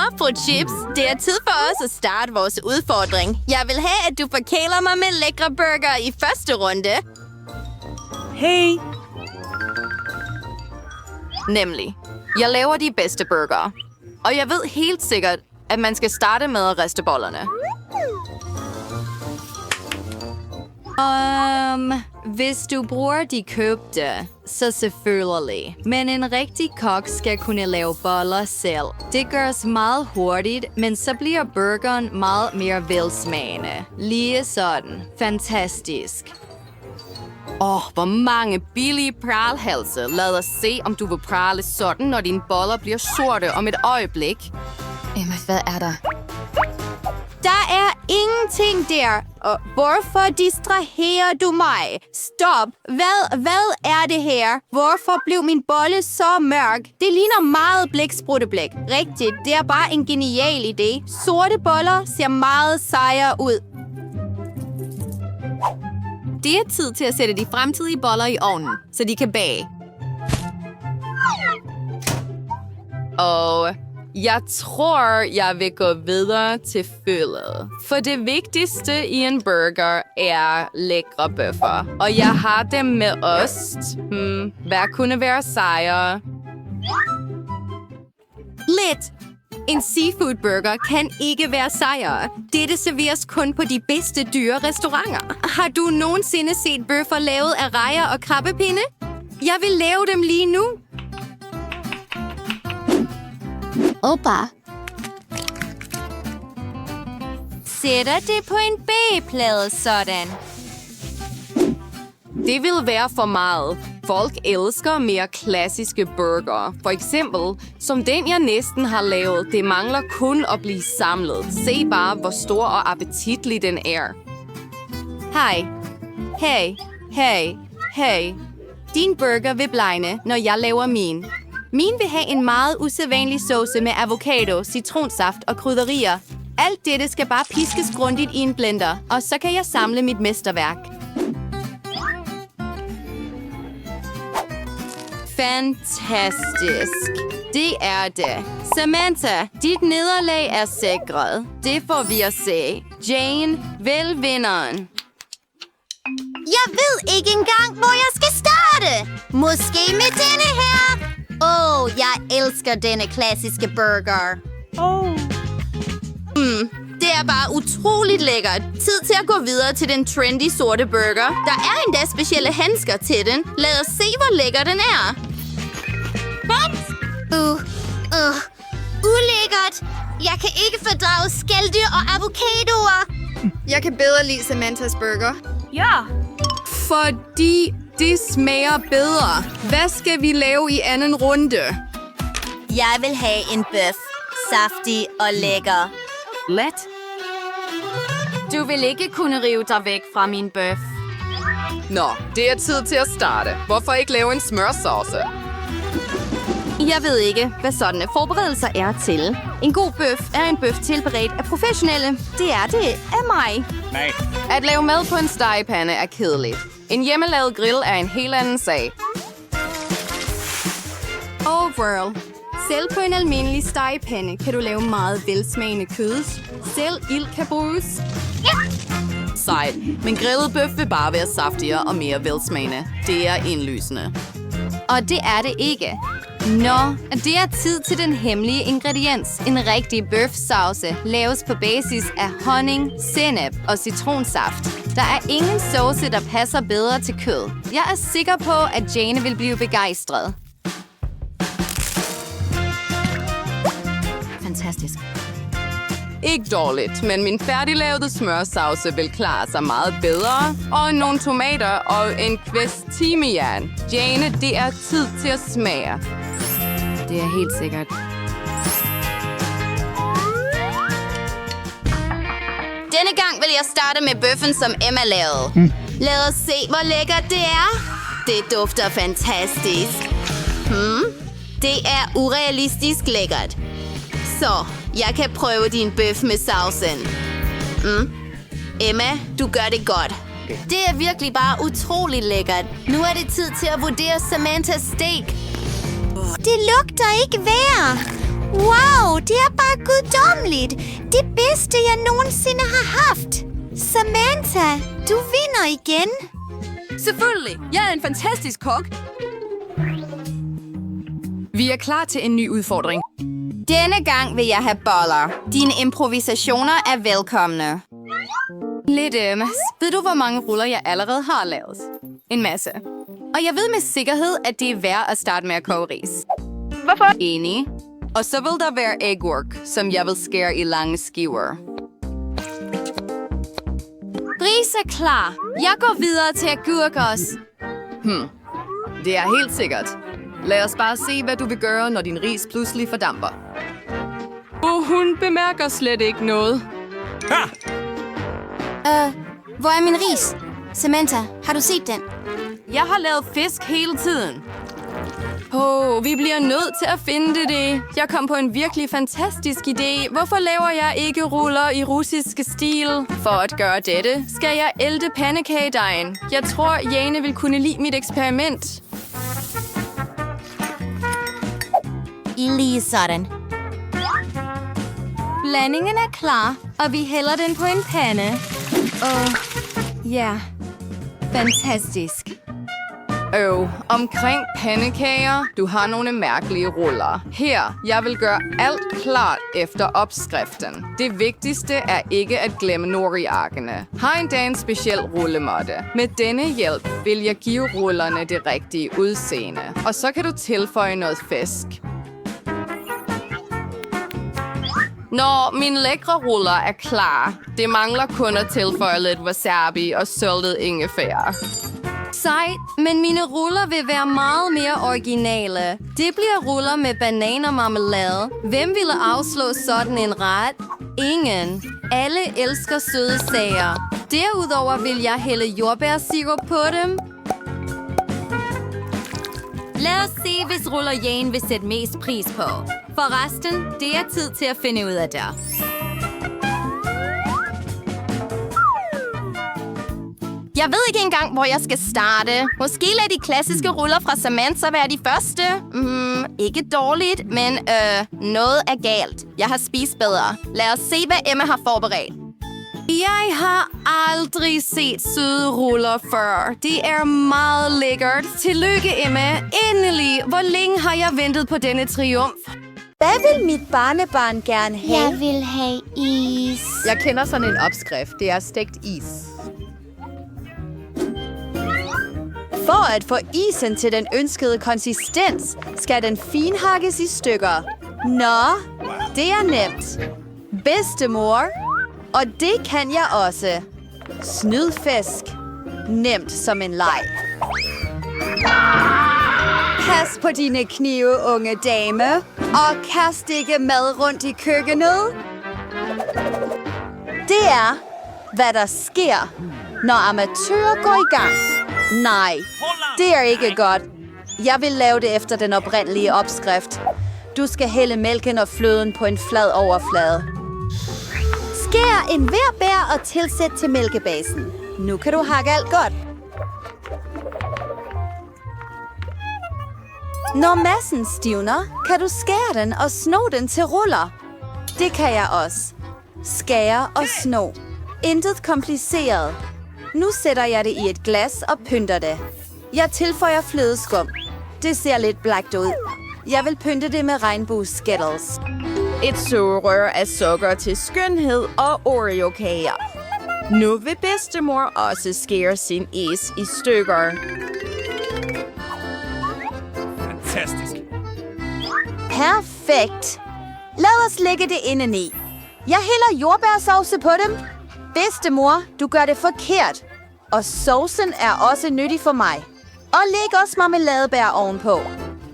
Så, fru Chips, det er tid for os at starte vores udfordring. Jeg vil have, at du forkæler mig med lækre burger i første runde. Hey. Nemlig. Jeg laver de bedste burgere. Og jeg ved helt sikkert, at man skal starte med at riste bollerne. Hvis du bruger de købte, så selvfølgelig. Men en rigtig kok skal kunne lave boller selv. Det gøres meget hurtigt, men så bliver burgeren meget mere velsmagende. Lige sådan. Fantastisk. Hvor mange billige pralhalse. Lad os se, om du vil prale sådan, når dine boller bliver sorte om et øjeblik. Emma, hvad er der? Der er ingenting der. Og hvorfor distraherer du mig? Stop. Hvad er det her? Hvorfor blev min bolle så mørk? Det ligner meget blækspruteblæk. Rigtigt, det er bare en genial idé. Sorte boller ser meget sejere ud. Det er tid til at sætte de fremtidige boller i ovnen, så de kan bage. Og jeg tror, jeg vil gå videre til fyldet. For det vigtigste i en burger er lækre bøffer. Og jeg har dem med ost. Hvad kunne være sejere? Lidt. En seafood burger kan ikke være sejere. Dette serveres kun på de bedste dyre restauranter. Har du nogensinde set bøffer lavet af rejer og krabbepinde? Jeg vil lave dem lige nu. Opa. Sætter det på en bageplade sådan. Det vil være for meget. Folk elsker mere klassiske burger. For eksempel, som den jeg næsten har lavet, det mangler kun at blive samlet. Se bare, hvor stor og appetitlig den er. Hej. Hey. Din burger vil blegne, når jeg laver min. Min vil have en meget usædvanlig sauce med avocado, citronsaft og krydderier. Alt dette skal bare piskes grundigt i en blender, og så kan jeg samle mit mesterværk. Fantastisk. Det er det. Samantha, dit nederlag er sikret. Det får vi at se. Jane, vælg vinderen. Jeg ved ikke engang, hvor jeg skal starte. Måske med denne her. Jeg elsker denne klassiske burger. Det er bare utroligt lækkert. Tid til at gå videre til den trendy sorte burger. Der er endda specielle handsker til den. Lad os se, hvor lækker den er. Ulækkert. Jeg kan ikke fordrage skælddyr og avocadoer. Jeg kan bedre lide Samanthas burger. Ja. Fordi det smager bedre. Hvad skal vi lave i anden runde? Jeg vil have en bøf. Saftig og lækker. Let. Du vil ikke kunne rive dig væk fra min bøf. Nå, det er tid til at starte. Hvorfor ikke lave en smørsauce? Jeg ved ikke, hvad sådanne forberedelser er til. En god bøf er en bøf tilberedt af professionelle. Det er det af mig. Nej. At lave mad på en stegepande er kedeligt. En hjemmelavet grill er en helt anden sag. Overall. Selv på en almindelig stegepande kan du lave meget velsmagende kød. Selv ild kan bruges. Sejt. Men grillet bøf vil bare være saftigere og mere velsmagende. Det er indlysende. Og det er det ikke. Nå, det er tid til den hemmelige ingrediens. En rigtig bøfsauce laves på basis af honning, sennep og citronsaft. Der er ingen sauce, der passer bedre til kød. Jeg er sikker på, at Jane vil blive begejstret. Fantastisk. Ikke dårligt, men min færdiglavede smørsauce vil klare sig meget bedre. Og nogle tomater og en kvist timian. Jane, det er tid til at smage. Det er helt sikkert. Denne gang vil jeg starte med bøffen, som Emma lavede. Lad os se, hvor lækkert det er. Det dufter fantastisk. Det er urealistisk lækkert. Så, jeg kan prøve din bøf med saucen. Emma, du gør det godt. Det er virkelig bare utrolig lækkert. Nu er det tid til at vurdere Samanthas steak. Det lugter ikke værd. Wow, det er bare guddommeligt. Det bedste, jeg nogensinde har haft. Samantha, du vinder igen. Selvfølgelig. Jeg er en fantastisk kok. Vi er klar til en ny udfordring. Denne gang vil jeg have boller. Dine improvisationer er velkomne. Lidt ved du, hvor mange ruller jeg allerede har lavet? En masse. Og jeg ved med sikkerhed, at det er værd at starte med at koge ris. Hvorfor? Enig. Og så vil der være agurk, som jeg vil skære i lange skiver. Ris er klar. Jeg går videre til agurkos. Det er helt sikkert. Lad os bare se, hvad du vil gøre, når din ris pludselig fordamper. Hun bemærker slet ikke noget. Hvor er min ris? Samantha, har du set den? Jeg har lavet fisk hele tiden. Vi bliver nødt til at finde det. Jeg kom på en virkelig fantastisk idé. Hvorfor laver jeg ikke ruller i russiske stil? For at gøre dette, skal jeg ælte pandekagedejen. Jeg tror, Jane vil kunne lide mit eksperiment. Lige sådan. Blandingen er klar, og vi hælder den på en pande. Ja. Fantastisk. Omkring pandekager, du har nogle mærkelige ruller. Her, jeg vil gøre alt klart efter opskriften. Det vigtigste er ikke at glemme nori-arkene. Har endda en speciel rullemåtte. Med denne hjælp vil jeg give rullerne det rigtige udseende. Og så kan du tilføje noget fisk. Når mine lækre ruller er klar, det mangler kun at tilføje lidt wasabi og søltet ingefær. Sejt, men mine ruller vil være meget mere originale. Det bliver ruller med banan og marmelade. Hvem ville afslå sådan en ret? Ingen. Alle elsker søde sager. Derudover vil jeg hælde jordbærsirup på dem. Lad os se, hvis ruller Jane vil sætte mest pris på. Forresten, det er tid til at finde ud af det. Jeg ved ikke engang, hvor jeg skal starte. Måske lader de klassiske ruller fra Samantha være de første. Ikke dårligt, men noget er galt. Jeg har spist bedre. Lad os se, hvad Emma har forberedt. Jeg har aldrig set søde ruller før. Det er meget lækkert. Tillykke, Emma. Endelig. Hvor længe har jeg ventet på denne triumf? Hvad vil mit barnebarn gerne have? Jeg vil have is. Jeg kender sådan en opskrift. Det er stegt is. For at få isen til den ønskede konsistens, skal den finhakkes i stykker. Nå, det er nemt. Bedstemor, og det kan jeg også. Snydfisk. Nemt som en leg. Pas på dine knive, unge dame, og kast ikke mad rundt i køkkenet. Det er, hvad der sker, når amatører går i gang. Nej, det er ikke godt. Jeg vil lave det efter den oprindelige opskrift. Du skal hælde mælken og fløden på en flad overflade. Skær en hver bær og tilsæt til mælkebasen. Nu kan du hakke alt godt. Når massen stivner, kan du skære den og sno den til ruller. Det kan jeg også. Skære og sno. Intet kompliceret. Nu sætter jeg det i et glas og pynter det. Jeg tilføjer flødeskum. Det ser lidt blakt ud. Jeg vil pynte det med regnbue-skittles. Et sugerør af sukker til skønhed og Oreo-kager. Nu vil bedstemor også skære sin is i stykker. Fantastisk. Perfekt. Lad os lægge det indeni. Jeg hælder jordbærsauce på dem. Bedstemor, du gør det forkert. Og saucen er også nyttig for mig. Og læg også marmeladebær ovenpå.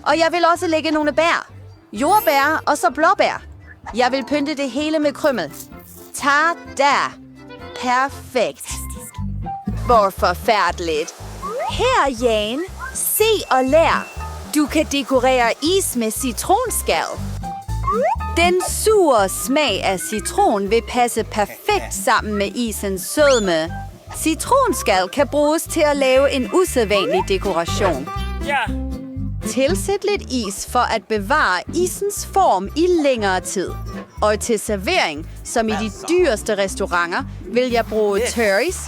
Og jeg vil også lægge nogle bær. Jordbær og så blåbær. Jeg vil pynte det hele med krymmel. Ta-da! Perfekt. Hvor forfærdeligt. Her, Jane. Se og lær. Du kan dekorere is med citronskal. Den sure smag af citron vil passe perfekt sammen med isens sødme. Citronskal kan bruges til at lave en usædvanlig dekoration. Ja. Tilsæt lidt is for at bevare isens form i længere tid. Og til servering, som i de dyreste restauranter, vil jeg bruge tørris.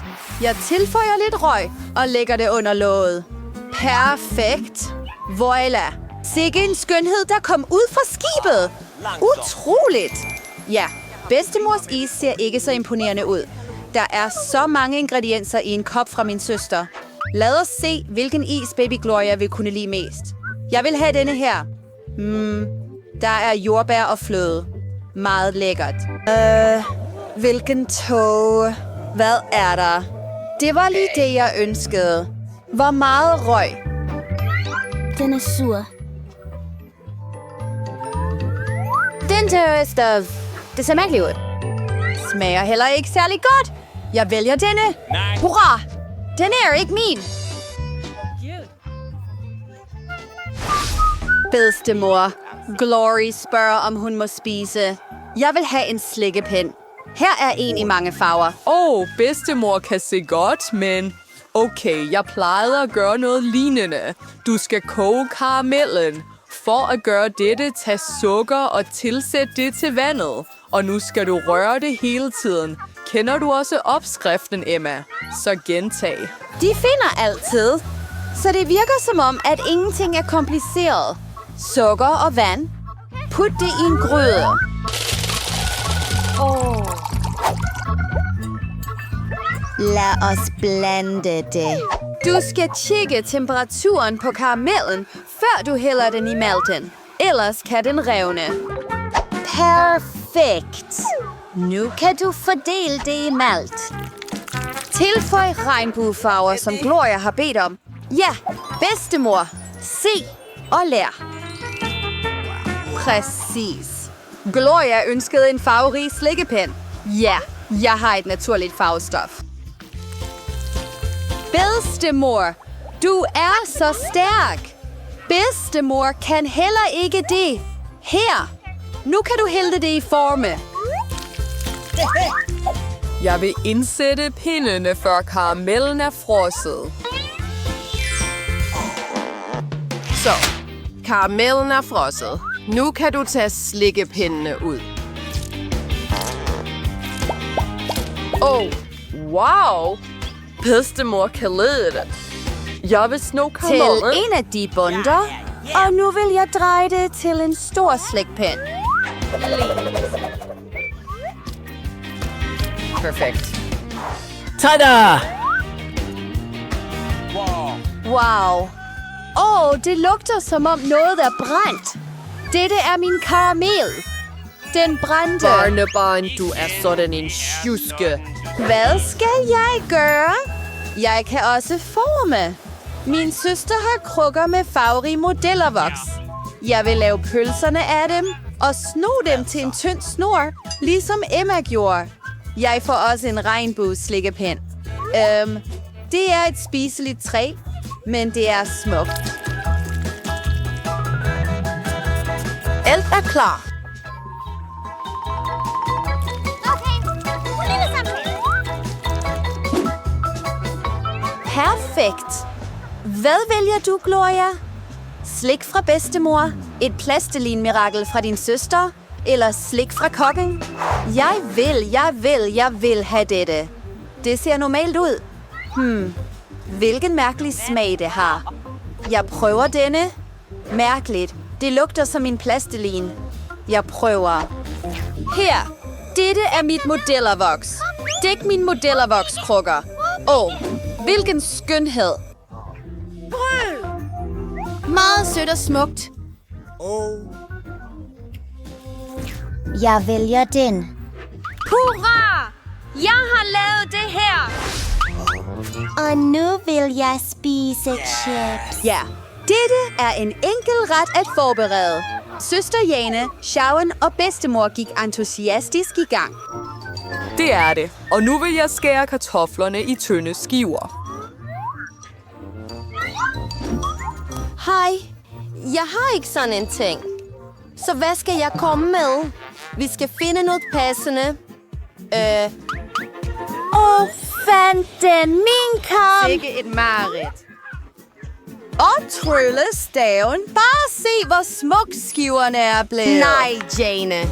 Jeg tilføjer lidt røg og lægger det under låget. Perfekt. Voila. Sikke en skønhed, der kom ud fra skibet. Utroligt. Ja, bedstemors is ser ikke så imponerende ud. Der er så mange ingredienser i en kop fra min søster. Lad os se, hvilken is Baby Gloria vil kunne lide mest. Jeg vil have denne her. Der er jordbær og fløde. Meget lækkert. Hvilken tog? Hvad er der? Det var lige det, jeg ønskede. Hvor meget røg? Den er sur. Den tørreste. Det ser mærkeligt ud. Smager heller ikke særlig godt. Jeg vælger denne. Nej. Hurra! Den er ikke min. Bedstemor. Glory spørger, om hun må spise. Jeg vil have en slikkepind. Her er en i mange farver. Bedstemor kan se godt, men... Okay, jeg plejede at gøre noget lignende. Du skal koge karamellen. For at gøre dette, tag sukker og tilsæt det til vandet. Og nu skal du røre det hele tiden. Kender du også opskriften, Emma? Så gentag. De finder altid. Så det virker som om, at ingenting er kompliceret. Sukker og vand. Put det i en gryde. Lad os blande det. Du skal tjekke temperaturen på karamellen, før du hælder den i malten. Ellers kan den revne. Perfekt. Nu kan du fordele det i malt. Tilføj regnbuefarver, som Gloria har bedt om. Ja, bedstemor. Se og lær. Præcis. Gloria ønskede en farverig slikkepind. Ja, jeg har et naturligt farvestof. Bedstemor, du er så stærk. Bedstemor kan heller ikke det. Her. Nu kan du hælde det i forme. Jeg vil indsætte pindene, før karamellen er frosset. Så, karamellen er frosset. Nu kan du tage slikkepindene ud. Wow! Bedstemor kan lide det. Jeg vil sno Til karamellen. en af de bunder. Og nu vil jeg dreje det til en stor slikpind. Perfekt. Tada! Wow. Det lugter som om noget er brændt. Dette er min karamel. Den brændte. Barnebarn, du er sådan en sjuske. Hvad skal jeg gøre? Jeg kan også forme. Min søster har krukker med farverige modellervoks. Jeg vil lave pølserne af dem og sno dem til en tynd snor, ligesom Emma gjorde. Jeg får også en regnbueslikkepind. Det er et spiseligt træ, men det er smukt. Alt er klar. Perfekt. Hvad vælger du, Gloria? Slik fra bedstemor? Et plastelin-mirakel fra din søster? Eller slik fra kokken? Jeg vil have dette. Det ser normalt ud. Hvilken mærkelig smag det har. Jeg prøver denne. Mærkeligt. Det lugter som en plastelin. Jeg prøver. Her. Dette er mit modellervoks. Dæk min modellervokskrukker. Hvilken skønhed. Meget sødt og smukt. Jeg vælger den. Hurra! Jeg har lavet det her! Og nu vil jeg spise chips. Ja, dette er en enkel ret at forberede. Søster Jane, Sharon og bedstemor gik entusiastisk i gang. Det er det. Og nu vil jeg skære kartoflerne i tynde skiver. Hej, jeg har ikke sådan en ting. Så hvad skal jeg komme med? Vi skal finde noget passende. Fanden, min kom! Ikke et mareridt. Og tryllestaven. Bare se, hvor smuk skiverne er blevet. Nej, Jane.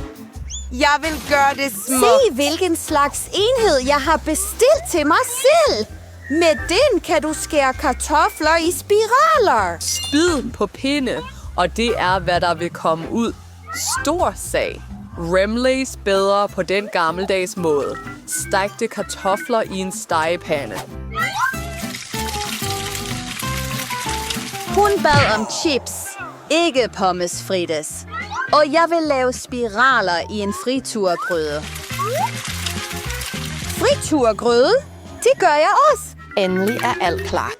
Jeg vil gøre det smukt. Se, hvilken slags enhed jeg har bestilt til mig selv. Med den kan du skære kartofler i spiraler. Spid på pinde, og det er, hvad der vil komme ud. Stor sag. Remlays bedre på den gammeldags måde. Stegte kartofler i en stegepande. Hun bad om chips, ikke pommes frites. Og jeg vil lave spiraler i en friturgryde. Friturgryde? Det gør jeg også. Endelig er alt klar.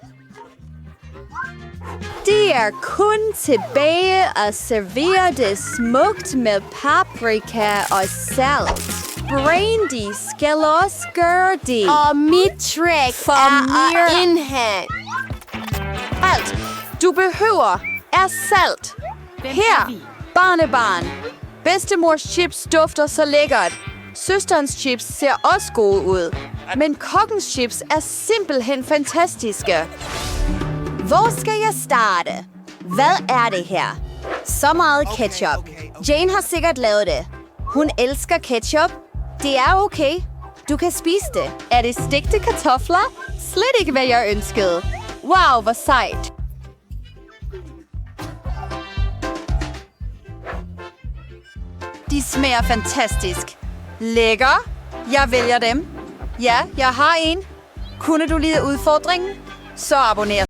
Det er kun tilbage at servere det smukt med paprika og salt. Brandy skal også gøre det. Og mit trick er at indhente. Alt, du behøver, er salt. Her, barnebarn. Bedstemors chips dufter så lækkert. Søsterens chips ser også gode ud. Men kokkens chips er simpelthen fantastiske. Hvor skal jeg starte? Hvad er det her? Så meget ketchup. Jane har sikkert lavet det. Hun elsker ketchup. Det er okay. Du kan spise det. Er det stegte kartofler? Slet ikke, hvad jeg ønskede. Wow, hvor sejt. De smager fantastisk. Lækker. Jeg vælger dem. Ja, jeg har en. Kunne du lide udfordringen? Så abonner.